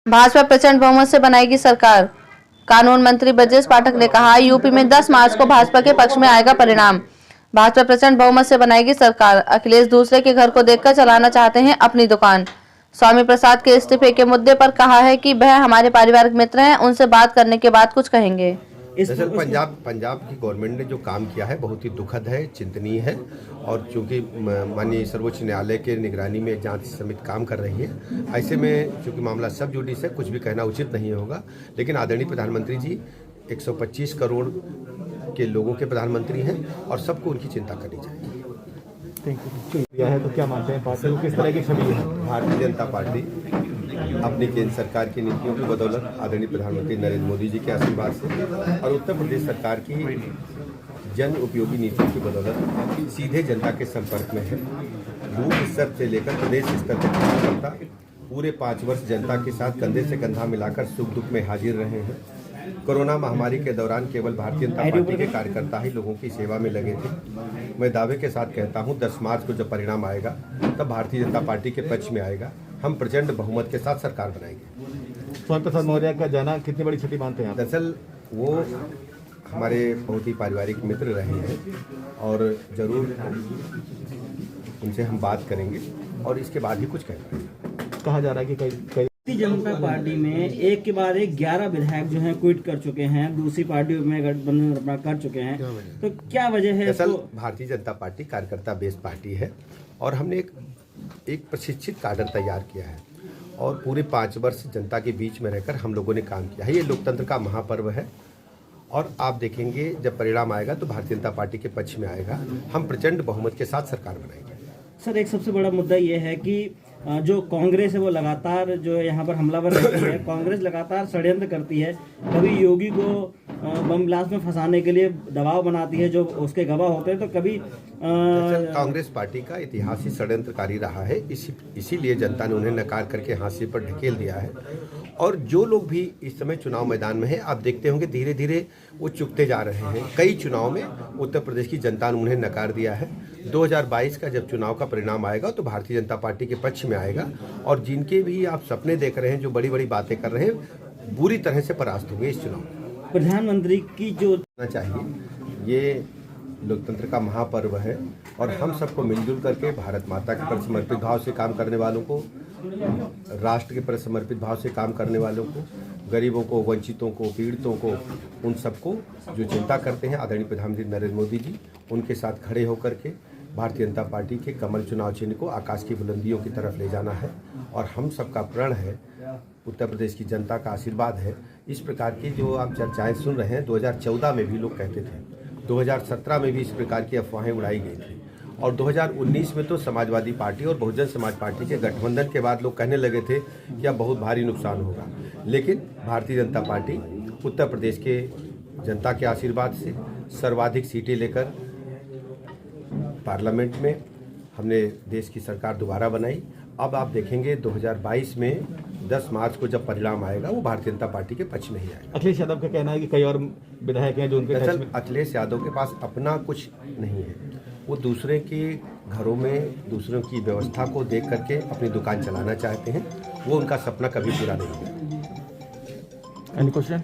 भाजपा प्रचंड बहुमत से बनाएगी सरकार। कानून मंत्री ब्रजेश पाठक ने कहा, यूपी में 10 मार्च को भाजपा के पक्ष में आएगा परिणाम। भाजपा प्रचंड बहुमत से बनाएगी सरकार। अखिलेश दूसरे के घर को देखकर चलाना चाहते हैं अपनी दुकान। स्वामी प्रसाद के इस्तीफे के मुद्दे पर कहा है कि वह हमारे पारिवारिक मित्र हैं, उनसे बात करने के बाद कुछ कहेंगे। दरअसल पंजाब की गवर्नमेंट ने जो काम किया है बहुत ही दुखद है, चिंतनीय है। और चूंकि माननीय सर्वोच्च न्यायालय के निगरानी में जांच समिति काम कर रही है, ऐसे में चूंकि मामला सब जुडिस है, कुछ भी कहना उचित नहीं होगा। लेकिन आदरणीय प्रधानमंत्री जी 125 करोड़ के लोगों के प्रधानमंत्री हैं और सबको उनकी चिंता करनी चाहिए। दिया है तो क्या मानते हैं पार्टी को, किस तरह की छवि है? भारतीय जनता पार्टी अपनी केंद्र सरकार की नीतियों की बदौलत, आदरणीय प्रधानमंत्री नरेंद्र मोदी जी के आशीर्वाद से और उत्तर प्रदेश सरकार की जन उपयोगी नीतियों की बदौलत सीधे जनता के संपर्क में है। बूथ स्तर से लेकर प्रदेश स्तर तक कार्यकर्ता पूरे 5 वर्ष जनता के साथ कंधे से कंधा मिलाकर सुख दुख में हाजिर रहे हैं। कोरोना महामारी के दौरान केवल भारतीय जनता पार्टी के कार्यकर्ता ही लोगों की सेवा में लगे थे। मैं दावे के साथ कहता हूं 10 मार्च को जब परिणाम आएगा तब भारतीय जनता पार्टी के पक्ष में आएगा। हम प्रचंड बहुमत के साथ सरकार बनाएंगे। स्वामी प्रसाद मौर्य का जाना कितनी बड़ी क्षति मानते हैं? दरअसल वो हमारे बहुत ही पारिवारिक मित्र रहे हैं और जरूर उनसे हम बात करेंगे और इसके बाद ही कुछ कहना। कहा जा रहा है कि कई भारतीय जनता पार्टी में एक के बाद एक 11 विधायक जो हैं क्विट कर चुके हैं, दूसरी पार्टियों में गठबंधन कर चुके हैं, तो क्या वजह है? दरअसल भारतीय जनता पार्टी कार्यकर्ता बेस्ड पार्टी है और हमने एक प्रशिक्षित काडर तैयार किया है और पूरे 5 वर्ष जनता के बीच में रहकर हम लोगों ने काम किया है। ये लोकतंत्र का महापर्व है और आप देखेंगे जब परिणाम आएगा तो भारतीय जनता पार्टी के पक्ष में आएगा। हम प्रचंड बहुमत के साथ सरकार बनाएंगे। सर, एक सबसे बड़ा मुद्दा ये है कि जो कांग्रेस है वो लगातार जो यहाँ पर हमलावर रहती है। कांग्रेस लगातार षड्यंत्र करती है, कभी योगी को बम ब्लास्ट में फंसाने के लिए दबाव बनाती है जो उसके गवाह होते हैं, तो कभी कांग्रेस पार्टी का इतिहास ही षड्यंत्रकारी रहा है। इसीलिए जनता ने उन्हें नकार करके हाशिए पर ढकेल दिया है। और जो लोग भी इस समय चुनाव मैदान में हैं, आप देखते होंगे धीरे धीरे वो चुकते जा रहे हैं। कई चुनाव में उत्तर प्रदेश की जनता ने उन्हें नकार दिया है। 2022 का जब चुनाव का परिणाम आएगा तो भारतीय जनता पार्टी के पक्ष में आएगा और जिनके भी आप सपने देख रहे हैं, जो बड़ी बड़ी बातें कर रहे हैं, बुरी तरह से परास्त होंगे इस चुनाव में। प्रधानमंत्री की जो चाहिए, ये लोकतंत्र का महापर्व है और हम सबको मिलजुल करके भारत माता के प्रति समर्पित भाव से काम करने वालों को, राष्ट्र के प्रति समर्पित भाव से काम करने वालों को, गरीबों को, वंचितों को, पीड़ितों को, उन सबको जो चिंता करते हैं आदरणीय प्रधानमंत्री नरेंद्र मोदी जी, उनके साथ खड़े होकर के भारतीय जनता पार्टी के कमल चुनाव चिन्ह को आकाश की बुलंदियों की तरफ ले जाना है। और हम सबका प्रण है, उत्तर प्रदेश की जनता का आशीर्वाद है। इस प्रकार की जो आप चर्चाएं सुन रहे हैं, 2014 में भी लोग कहते थे, 2017 में भी इस प्रकार की अफवाहें उड़ाई गई थी और 2019 में तो समाजवादी पार्टी और बहुजन समाज पार्टी के गठबंधन के बाद लोग कहने लगे थे कि अब बहुत भारी नुकसान होगा। लेकिन भारतीय जनता पार्टी उत्तर प्रदेश के जनता के आशीर्वाद से सर्वाधिक सीटें लेकर पार्लियामेंट में हमने देश की सरकार दोबारा बनाई। अब आप देखेंगे 2022 में 10 मार्च को जब परिणाम आएगा वो भारतीय जनता पार्टी के पक्ष में ही आएगा। अखिलेश यादव का कहना है कि कई और विधायक हैं जो उनके दरअसल अखिलेश यादव के पास अपना कुछ नहीं है। वो दूसरे के घरों में दूसरों की व्यवस्था को देख करके अपनी दुकान चलाना चाहते हैं। वो उनका सपना कभी पूरा नहीं होगा। Any question?